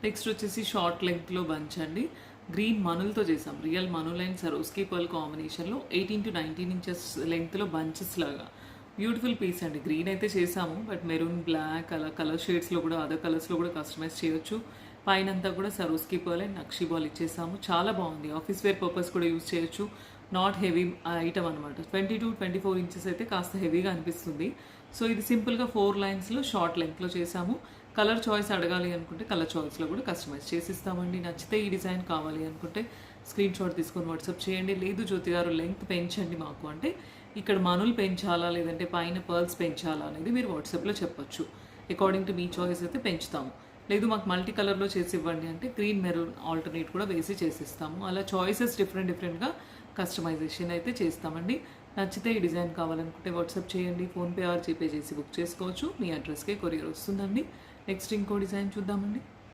Next వచ్చేసి short లెంగ్త్లో bunch అండి. గ్రీన్ మనులతో చేసాం, రియల్ మనుల్ అండ్ సరోస్కి పర్ల్ కాంబినేషన్లో 18 to 19 ఇంచెస్ లెంగ్త్లో బంచెస్ లాగా బ్యూటిఫుల్ పీస్ అండి. గ్రీన్ అయితే చేసాము, బట్ మెరూన్, బ్లాక్ అలా కలర్ షేడ్స్లో కూడా అదర్ కలర్స్లో కూడా కస్టమైజ్ చేయొచ్చు. పైన అంతా కూడా సరోస్కి పర్ల్ అండ్ నక్షి బాల్ ఇచ్చేసాము. చాలా బాగుంది, ఆఫీస్ వేర్ పర్పస్ కూడా యూజ్ చేయొచ్చు. నాట్ హెవీ ఐటమ్ అనమాట. 20 to 24 ఇంచెస్ అయితే కాస్త హెవీగా అనిపిస్తుంది. సో ఇది సింపుల్గా 4 లైన్స్లో షార్ట్ లెంగ్త్లో చేసాము. కలర్ చాయిస్ అడగాలి అనుకుంటే కలర్ చాయిస్లో కూడా కస్టమైజ్ చేసిస్తామండి. నచ్చితే ఈ డిజైన్ కావాలి అనుకుంటే స్క్రీన్ షాట్ తీసుకొని వాట్సాప్ చేయండి. లేదు జ్యోతి గారు లెంగ్త్ పెంచండి మాకు అంటే ఇక్కడ మనులు పెంచాలా లేదంటే పైన పర్ల్స్ పెంచాలా అనేది మీరు వాట్సాప్లో చెప్పొచ్చు. అకార్డింగ్ టు మీ చాయిస్ అయితే పెంచుతాము. లేదు మాకు మల్టీ కలర్లో చేసి ఇవ్వండి అంటే గ్రీన్ మెరూన్ ఆల్టర్నేట్ కూడా వేసి చేసిస్తాము. అలా చాయిసెస్ డిఫరెంట్గా కస్టమైజేషన్ అయితే చేస్తామండి. నచ్చితే ఈ డిజైన్ కావాలనుకుంటే వాట్సాప్ చేయండి. ఫోన్పే ఆర్ జీపే చేసి బుక్ చేసుకోవచ్చు. మీ అడ్రస్కే కొరియర్ వస్తుందండి. నెక్స్ట్ ఇంకో డిజైన్ చూద్దామండి.